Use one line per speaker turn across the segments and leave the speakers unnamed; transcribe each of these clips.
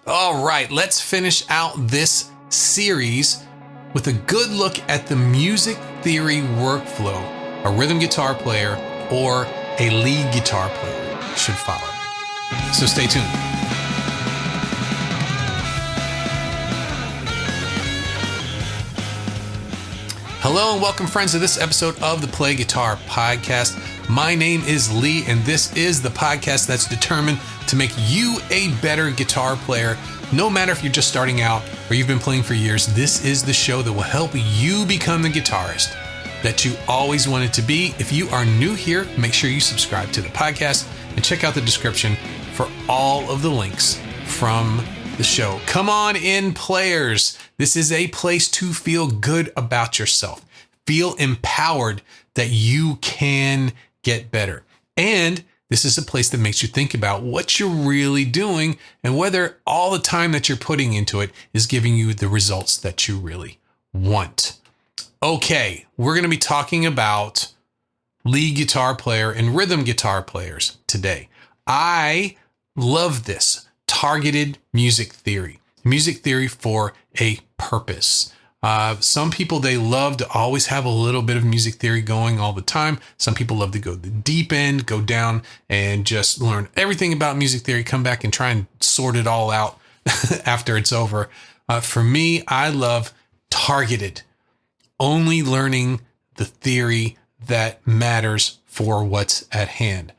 All right, let's finish out this series with a good look at the music theory workflow a rhythm guitar player or a lead guitar player should follow. So stay tuned. Hello and welcome, friends, to this episode of the Play Guitar Podcast. My name is Lee, and this is the podcast that's determined to make you a better guitar player. No matter if you're just starting out or you've been playing for years, this is the show that will help you become the guitarist that you always wanted to be. If you are new here, make sure you subscribe to the podcast and check out the description for all of the links from the show. Come on in, players. This is a place to feel good about yourself. Feel empowered that you can get better. And this is a place that makes you think about what you're really doing and whether all the time that you're putting into it is giving you the results that you really want. Okay, we're going to be talking about lead guitar player and rhythm guitar players today. I love this targeted music theory for a purpose. Some people, they love to always have a little bit of music theory going all the time. Some people love to go the deep end, go down and just learn everything about music theory, come back and try and sort it all out after it's over. For me, I love targeted, only learning the theory that matters for what's at hand.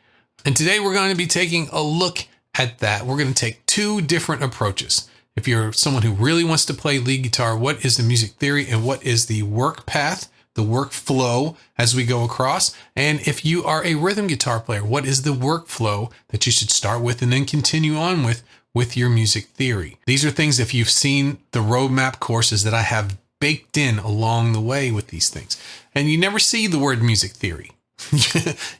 And today we're going to be taking a look at that. We're going to take two different approaches. If you're someone who really wants to play lead guitar, what is the music theory and what is the work path, the workflow as we go across? And if you are a rhythm guitar player, what is the workflow that you should start with and then continue on with your music theory? These are things, if you've seen the roadmap courses that I have baked in along the way with these things. And you never see the word music theory.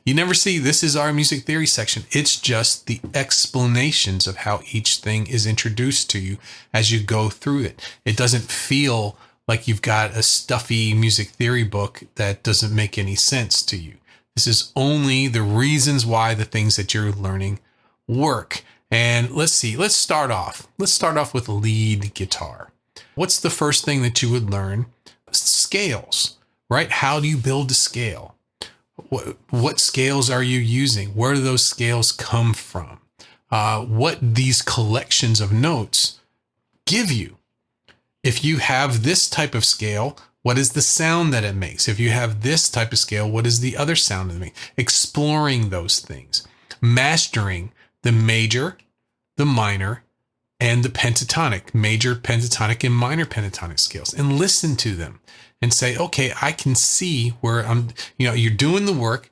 You never see this is our music theory section. It's just the explanations of how each thing is introduced to you as you go through it. It doesn't feel like you've got a stuffy music theory book that doesn't make any sense to you. This is only the reasons why the things that you're learning work. And let's start off with lead guitar. What's the first thing that you would learn? Scales, right? How do you build a scale? What scales are you using? Where do those scales come from? What these collections of notes give you? If you have this type of scale, what is the sound that it makes? If you have this type of scale, what is the other sound that it makes? Exploring those things, mastering the major, the minor, and the pentatonic, major pentatonic and minor pentatonic scales, and listen to them. And say, okay, I can see where you're doing the work,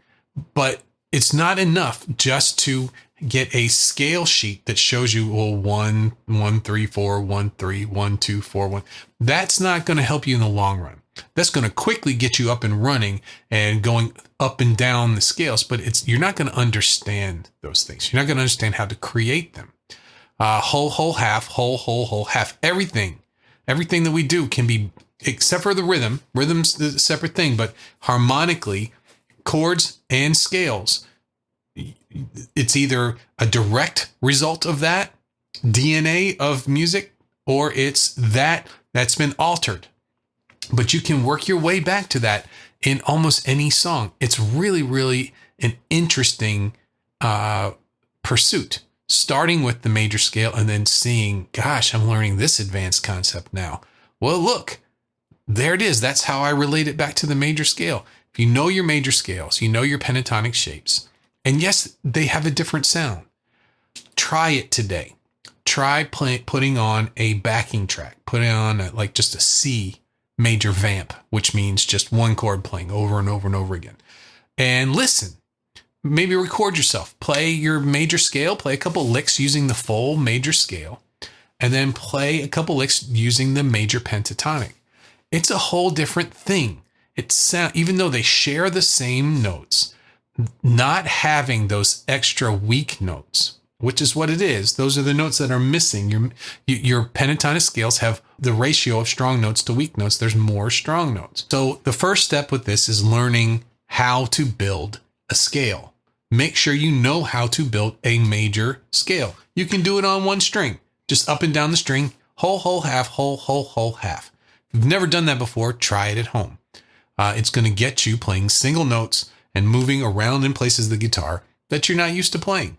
but it's not enough just to get a scale sheet that shows you, 1, 1, 3, 4, 1, 3, 1, 2, 4, 1. That's not going to help you in the long run. That's going to quickly get you up and running and going up and down the scales, but you're not going to understand those things. You're not going to understand how to create them. Whole, half, whole, half. Everything that we do can be, except for the rhythm. Rhythm's the separate thing, but harmonically, chords and scales, it's either a direct result of that DNA of music, or it's that's been altered. But you can work your way back to that in almost any song. It's really, really an interesting pursuit, starting with the major scale and then seeing, gosh, I'm learning this advanced concept now. Well, look. There it is. That's how I relate it back to the major scale. If you know your major scales, you know your pentatonic shapes, and yes, they have a different sound. Try it today. Try putting on a backing track. Put it on just a C major vamp, which means just one chord playing over and over and over again. And listen. Maybe record yourself. Play your major scale. Play a couple licks using the full major scale, and then play a couple licks using the major pentatonic. It's a whole different thing. Even though they share the same notes, not having those extra weak notes, which is what it is. Those are the notes that are missing. Your pentatonic scales have the ratio of strong notes to weak notes. There's more strong notes. So the first step with this is learning how to build a scale. Make sure you know how to build a major scale. You can do it on one string. just up and down the string, whole, whole, half, whole, whole, whole, half. If you've never done that before, try it at home. It's going to get you playing single notes and moving around in places of the guitar that you're not used to playing.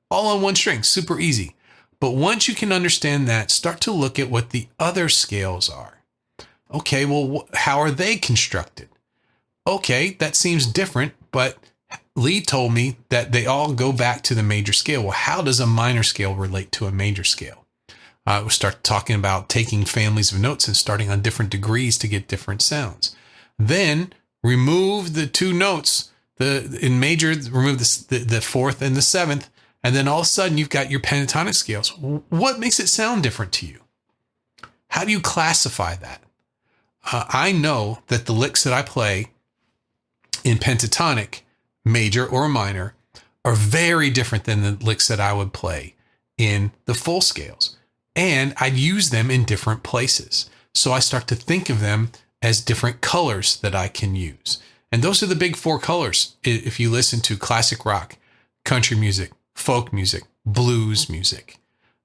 All on one string, super easy. But once you can understand that, start to look at what the other scales are. Okay, well, how are they constructed? Okay, that seems different, but Lee told me that they all go back to the major scale. Well, how does a minor scale relate to a major scale? We'll start talking about taking families of notes and starting on different degrees to get different sounds. Then remove the two notes, in major, remove the fourth and the seventh, and then all of a sudden you've got your pentatonic scales. What makes it sound different to you? How do you classify that? I know that the licks that I play in pentatonic, major or minor, are very different than the licks that I would play in the full scales. And I'd use them in different places. So I start to think of them as different colors that I can use. And those are the big four colors. If you listen to classic rock, country music, folk music, blues music.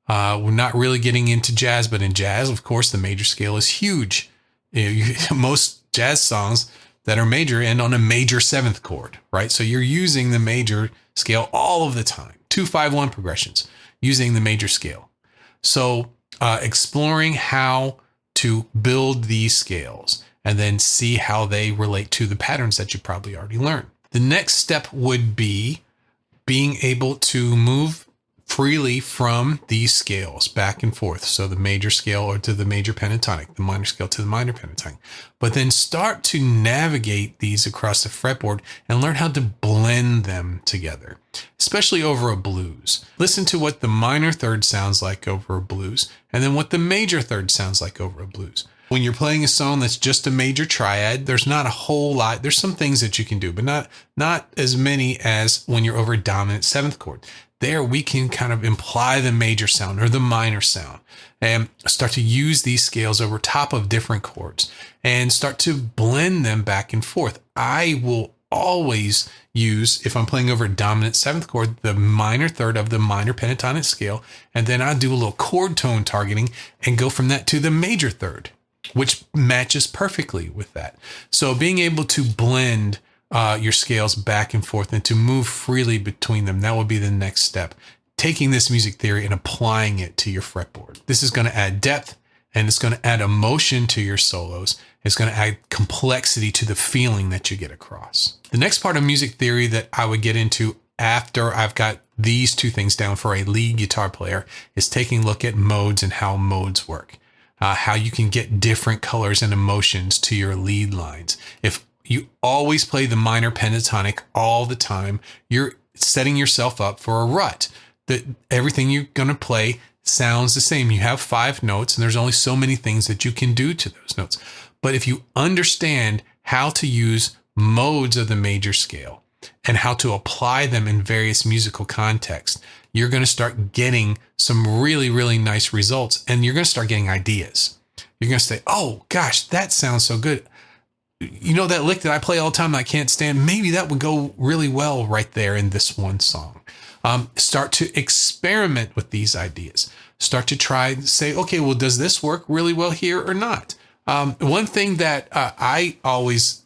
We're not really getting into jazz, but in jazz, of course, the major scale is huge. Most jazz songs that are major end on a major seventh chord, right? So you're using the major scale all of the time. 2-5-1 progressions using the major scale. So exploring how to build these scales and then see how they relate to the patterns that you probably already learned. The next step would be being able to move freely from these scales back and forth. So the major scale or to the major pentatonic, the minor scale to the minor pentatonic, but then start to navigate these across the fretboard and learn how to blend them together, especially over a blues. Listen to what the minor third sounds like over a blues, and then what the major third sounds like over a blues. When you're playing a song that's just a major triad, there's not a whole lot. There's some things that you can do, but not as many as when you're over a dominant seventh chord. There we can kind of imply the major sound or the minor sound and start to use these scales over top of different chords and start to blend them back and forth. I will always use, if I'm playing over a dominant seventh chord, the minor third of the minor pentatonic scale, and then I'll do a little chord tone targeting and go from that to the major third, which matches perfectly with that. So being able to blend your scales back and forth and to move freely between them, that will be the next step. Taking this music theory and applying it to your fretboard. This is going to add depth and it's going to add emotion to your solos. It's going to add complexity to the feeling that you get across. The next part of music theory that I would get into after I've got these two things down for a lead guitar player is taking a look at modes and how modes work. How you can get different colors and emotions to your lead lines. If you always play the minor pentatonic all the time, you're setting yourself up for a rut. Everything you're going to play sounds the same. You have 5 notes and there's only so many things that you can do to those notes. But if you understand how to use modes of the major scale and how to apply them in various musical contexts, you're going to start getting some really, really nice results. And you're going to start getting ideas. You're going to say, oh gosh, that sounds so good. You know, that lick that I play all the time that I can't stand, maybe that would go really well right there in this one song. Start to experiment with these ideas. Start to try and say, okay, well, does this work really well here or not? One thing that I always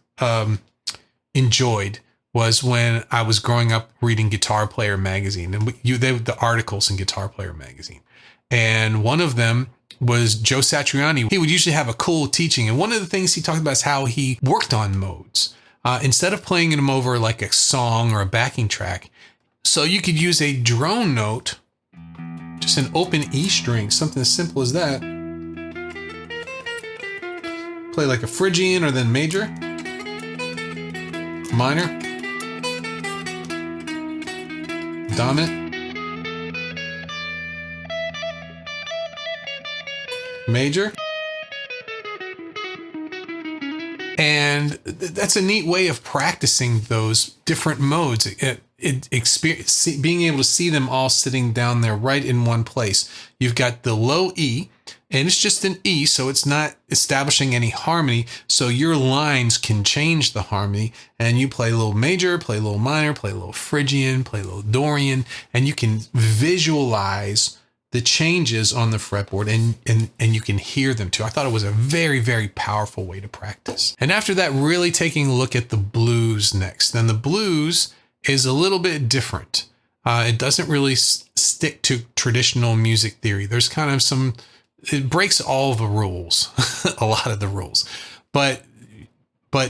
enjoyed was when I was growing up reading Guitar Player magazine, and the articles in Guitar Player magazine. And one of them was Joe Satriani. He would usually have a cool teaching. And one of the things he talked about is how he worked on modes. Instead of playing them over like a song or a backing track, so you could use a drone note, just an open E string, something as simple as that. Play like a Phrygian or then major, minor, dominant, major. And that's a neat way of practicing those different modes. Being able to see them all sitting down there right in one place. You've got the low E, and it's just an E, so it's not establishing any harmony. So your lines can change the harmony, and you play a little major, play a little minor, play a little Phrygian, play a little Dorian, and you can visualize the changes on the fretboard and you can hear them too. I thought it was a very, very powerful way to practice. And after that, really taking a look at the blues next. Then the blues is a little bit different. It doesn't really stick to traditional music theory. There's kind of it breaks all the rules, a lot of the rules. But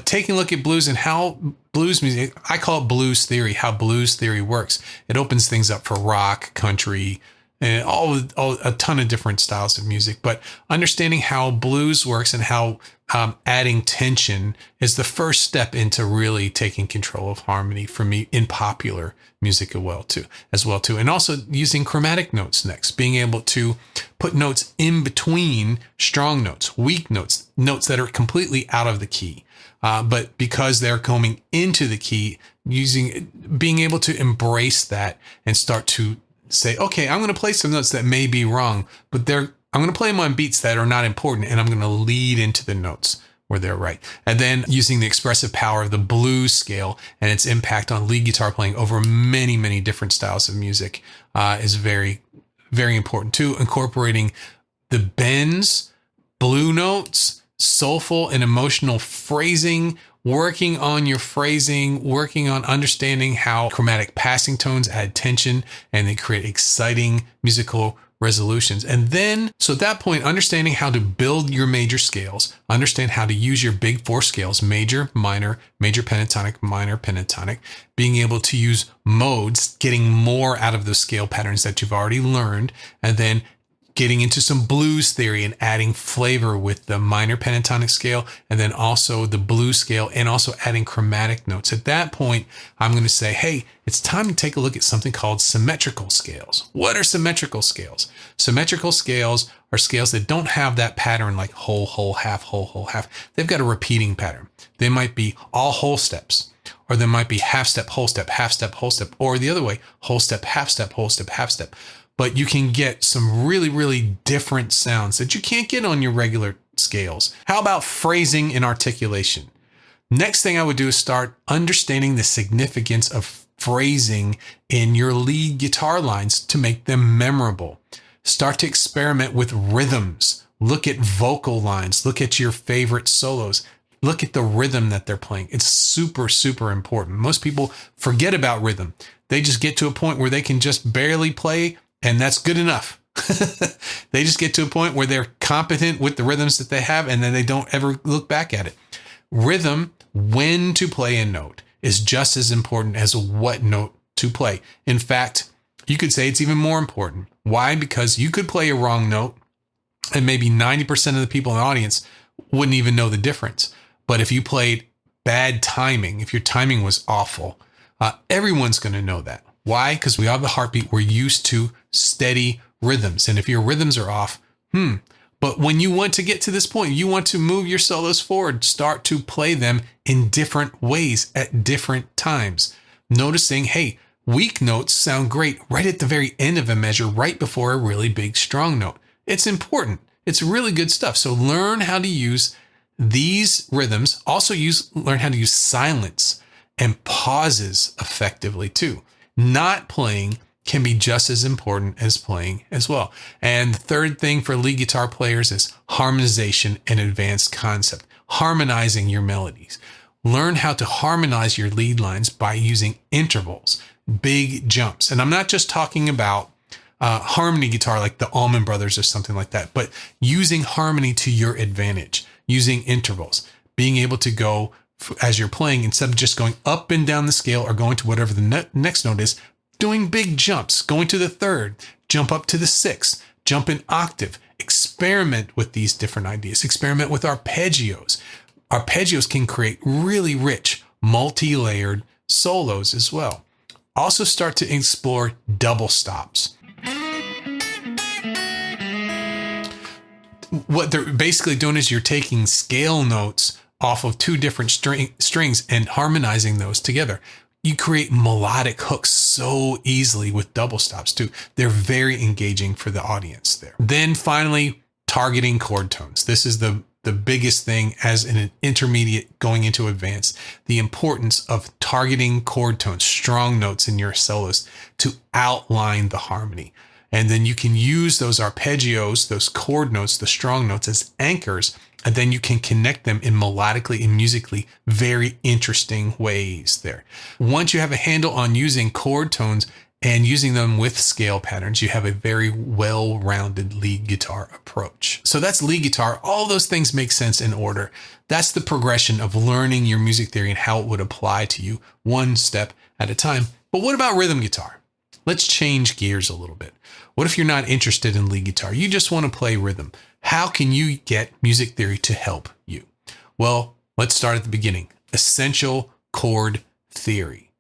taking a look at blues and how blues music, I call it blues theory, how blues theory works. It opens things up for rock, country, and a ton of different styles of music. But understanding how blues works and how adding tension is the first step into really taking control of harmony for me in popular music as well too. And also using chromatic notes next, being able to put notes in between strong notes, weak notes, notes that are completely out of the key. But because they're coming into the key, being able to embrace that and start to say, okay, I'm going to play some notes that may be wrong, but I'm going to play them on beats that are not important, and I'm going to lead into the notes where they're right. And then using the expressive power of the blues scale and its impact on lead guitar playing over many, many different styles of music is very, very important too. Incorporating the bends, blue notes, soulful and emotional phrasing, working on your phrasing, working on understanding how chromatic passing tones add tension and they create exciting musical resolutions. And then, so at that point, understanding how to build your major scales, understand how to use your big four scales, major, minor, major pentatonic, minor pentatonic, being able to use modes, getting more out of those scale patterns that you've already learned, and then getting into some blues theory and adding flavor with the minor pentatonic scale and then also the blues scale and also adding chromatic notes. At that point, I'm going to say, hey, it's time to take a look at something called symmetrical scales. What are symmetrical scales? Symmetrical scales are scales that don't have that pattern like whole, whole, half, whole, whole, half. They've got a repeating pattern. They might be all whole steps, or there might be half step, whole step, half step, whole step, or the other way, whole step, half step, whole step, half step. But you can get some really, really different sounds that you can't get on your regular scales. How about phrasing and articulation? Next thing I would do is start understanding the significance of phrasing in your lead guitar lines to make them memorable. Start to experiment with rhythms. Look at vocal lines. Look at your favorite solos. Look at the rhythm that they're playing. It's super, super important. Most people forget about rhythm. They just get to a point where they can just barely play, and that's good enough. They just get to a point where they're competent with the rhythms that they have, and then they don't ever look back at it. Rhythm, when to play a note, is just as important as what note to play. In fact, you could say it's even more important. Why? Because you could play a wrong note, and maybe 90% of the people in the audience wouldn't even know the difference. But if you played bad timing, if your timing was awful, everyone's going to know that. Why? Because we have the heartbeat. We're used to steady rhythms. And if your rhythms are off, But when you want to get to this point, you want to move your solos forward, start to play them in different ways at different times. Noticing, hey, weak notes sound great right at the very end of a measure, right before a really big, strong note. It's important. It's really good stuff. So learn how to use these rhythms. Also learn how to use silence and pauses effectively too. Not playing can be just as important as playing as well. And the third thing for lead guitar players is harmonization and advanced concept. Harmonizing your melodies. Learn how to harmonize your lead lines by using intervals, big jumps. And I'm not just talking about harmony guitar like the Allman Brothers or something like that, but using harmony to your advantage, using intervals, being able to go as you're playing, instead of just going up and down the scale or going to whatever the next note is, doing big jumps, going to the third, jump up to the sixth, jump an octave, experiment with these different ideas, experiment with arpeggios. Arpeggios can create really rich, multi-layered solos as well. Also start to explore double stops. What they're basically doing is you're taking scale notes off of two different strings and harmonizing those together. You create melodic hooks so easily with double stops too. They're very engaging for the audience there. Then finally, targeting chord tones. This is the biggest thing as an intermediate going into advanced. The importance of targeting chord tones, strong notes in your solos to outline the harmony. And then you can use those arpeggios, those chord notes, the strong notes as anchors. And then you can connect them in melodically and musically very interesting ways there. Once you have a handle on using chord tones and using them with scale patterns, you have a very well-rounded lead guitar approach. So that's lead guitar. All those things make sense in order. That's the progression of learning your music theory and how it would apply to you one step at a time. But what about rhythm guitar? Let's change gears a little bit. What if you're not interested in lead guitar? You just want to play rhythm. How can you get music theory to help you? Well, let's start at the beginning. Essential chord theory.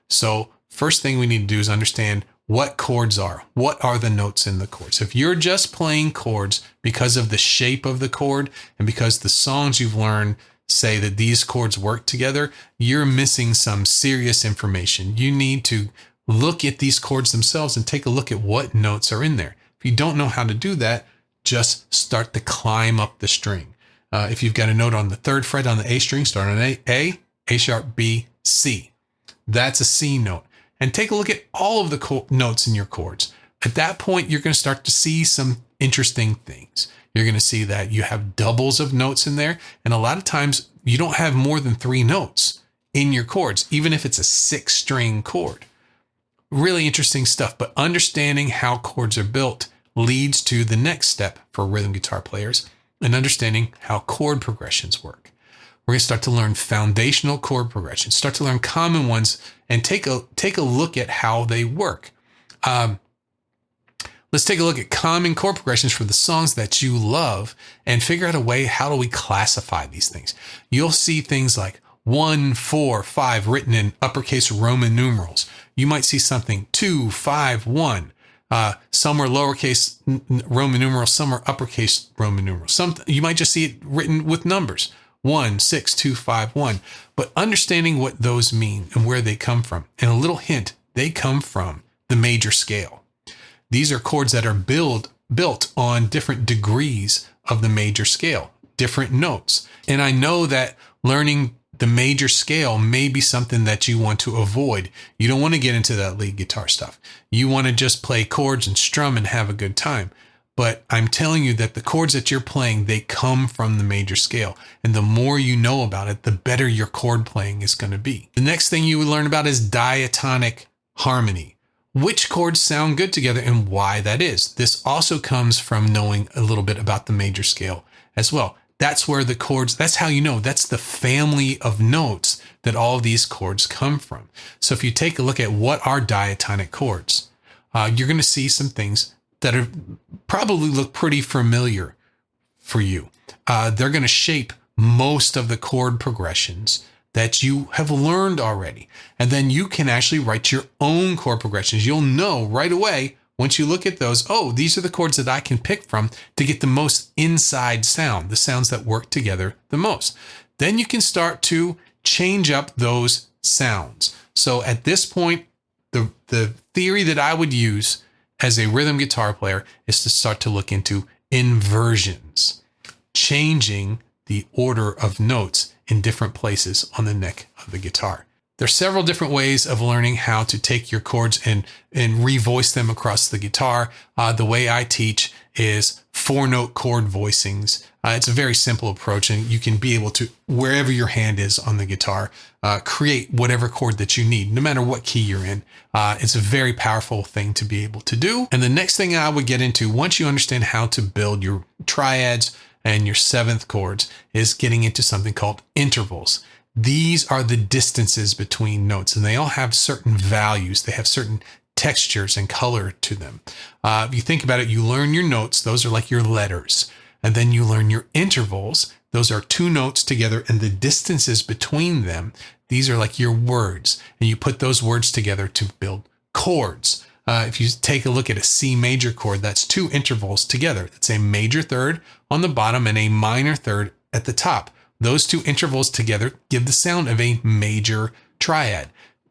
So first thing we need to do is understand what chords are. What are the notes in the chords? If you're just playing chords because of the shape of the chord and because the songs you've learned say that these chords work together, you're missing some serious information. You need to look at these chords themselves and take a look at what notes are in there. If you don't know how to do that, just start to climb up the string. If you've got a note on the 3rd fret on the A string, start on A sharp, B, C. That's a C note. And take a look at all of the notes in your chords. At that point, you're going to start to see some interesting things. You're going to see that you have doubles of notes in there. And a lot of times you don't have more than 3 notes in your chords, even if it's a 6-string chord. Really interesting stuff. But understanding how chords are built leads to the next step for rhythm guitar players and understanding how chord progressions work. We're going to start to learn foundational chord progressions, start to learn common ones, and take a look at how they work. Let's take a look at common chord progressions for the songs that you love and figure out a way, how do we classify these things? You'll see things like 1, 4, 5 written in uppercase Roman numerals. You might see something 2, 5, 1. Some are lowercase Roman numerals, some are uppercase Roman numerals. You might just see it written with numbers. 1, 6, 2, 5, 1. But understanding what those mean and where they come from. And a little hint, they come from the major scale. These are chords that are built on different degrees of the major scale, different notes. And I know that learning the major scale may be something that you want to avoid. You don't want to get into that lead guitar stuff. You want to just play chords and strum and have a good time. But I'm telling you that the chords that you're playing, they come from the major scale. And the more you know about it, the better your chord playing is going to be. The next thing you would learn about is diatonic harmony. Which chords sound good together and why that is. This also comes from knowing a little bit about the major scale as well. That's where the chords, that's how you know, that's the family of notes that all of these chords come from. So if you take a look at what are diatonic chords, you're going to see some things that are probably look pretty familiar for you. They're going to shape most of the chord progressions that you have learned already. And then you can actually write your own chord progressions. You'll know right away once you look at those, oh, these are the chords that I can pick from to get the most inside sound, the sounds that work together the most. Then you can start to change up those sounds. So at this point, the theory that I would use as a rhythm guitar player is to start to look into inversions, changing the order of notes in different places on the neck of the guitar. There's several different ways of learning how to take your chords and revoice them across the guitar. The way I teach is 4-note chord voicings. It's a very simple approach, and you can be able to, wherever your hand is on the guitar, create whatever chord that you need, no matter what key you're in. It's a very powerful thing to be able to do. And the next thing I would get into, once you understand how to build your triads and your 7th chords, is getting into something called intervals. These are the distances between notes, and they all have certain values. They have certain textures and color to them. If you think about it, you learn your notes. Those are like your letters. And then you learn your intervals. Those are 2 notes together, and the distances between them, these are like your words. And you put those words together to build chords. If you take a look at a C major chord, that's 2 intervals together. It's a major third on the bottom and a minor third at the top. Those 2 intervals together give the sound of a major triad.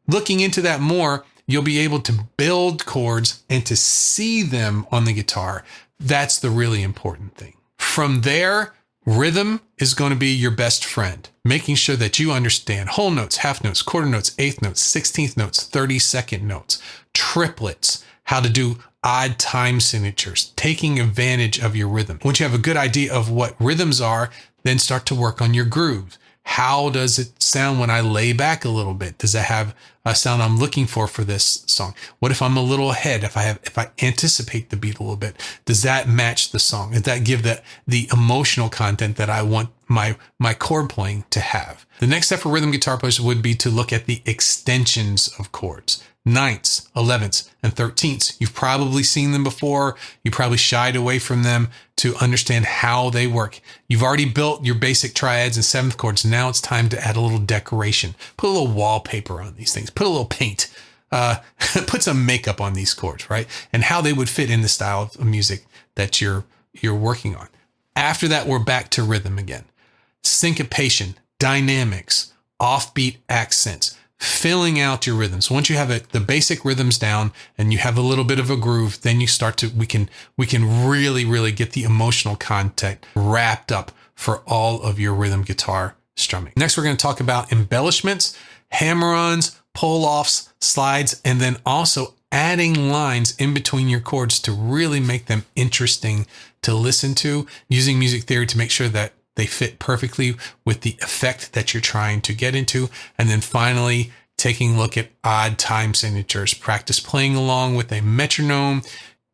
Looking into that more, you'll be able to build chords and to see them on the guitar. That's the really important thing. From there, rhythm is going to be your best friend, making sure that you understand whole notes, half notes, quarter notes, eighth notes, 16th notes, 32nd notes, triplets, how to do odd time signatures, taking advantage of your rhythm. Once you have a good idea of what rhythms are, then start to work on your grooves. How does it sound when I lay back a little bit? Does that have a sound I'm looking for this song? What if I'm a little ahead? If I anticipate the beat a little bit, does that match the song? Does that give the emotional content that I want my chord playing to have? The next step for rhythm guitar players would be to look at the extensions of chords. Ninths, 11ths, and 13ths. You've probably seen them before. You probably shied away from them to understand how they work. You've already built your basic triads and seventh chords. Now it's time to add a little decoration. Put a little wallpaper on these things. Put a little paint. Put some makeup on these chords, right? And how they would fit in the style of music that you're working on. After that, we're back to rhythm again. Syncopation, dynamics, offbeat accents. Filling out your rhythms. Once you have the basic rhythms down and you have a little bit of a groove, then you start to, we can really get the emotional content wrapped up for all of your rhythm guitar strumming. Next, we're going to talk about embellishments, hammer-ons, pull-offs, slides, and then also adding lines in between your chords to really make them interesting to listen to, using music theory to make sure that they fit perfectly with the effect that you're trying to get into. And then finally, taking a look at odd time signatures. Practice playing along with a metronome,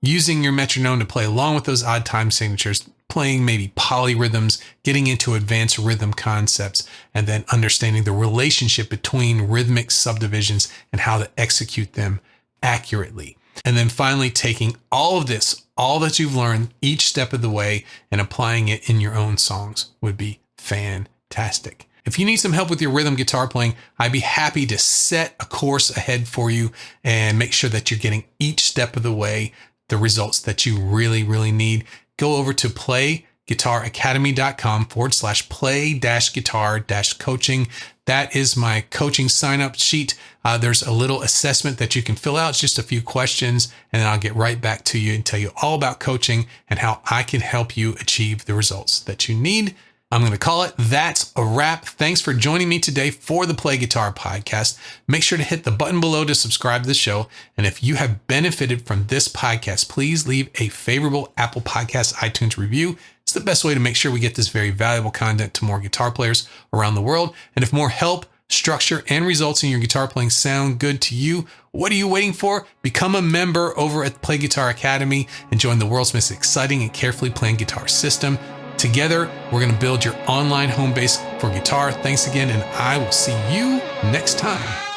using your metronome to play along with those odd time signatures, playing maybe polyrhythms, getting into advanced rhythm concepts, and then understanding the relationship between rhythmic subdivisions and how to execute them accurately. And then finally, taking all of this, all that you've learned each step of the way and applying it in your own songs would be fantastic. If you need some help with your rhythm guitar playing, I'd be happy to set a course ahead for you and make sure that you're getting each step of the way the results that you really need. Go over to playguitaracademy.com/play-guitar-coaching. That is my coaching sign-up sheet. There's a little assessment that you can fill out. It's just a few questions, and then I'll get right back to you and tell you all about coaching and how I can help you achieve the results that you need. I'm going to call it That's a Wrap. Thanks for joining me today for the Play Guitar podcast. Make sure to hit the button below to subscribe to the show. And if you have benefited from this podcast, please leave a favorable Apple Podcasts iTunes review. It's the best way to make sure we get this very valuable content to more guitar players around the world. And if more help, structure, and results in your guitar playing sound good to you, what are you waiting for? Become a member over at Play Guitar Academy and join the world's most exciting and carefully planned guitar system. Together, we're going to build your online home base for guitar. Thanks again, and I will see you next time.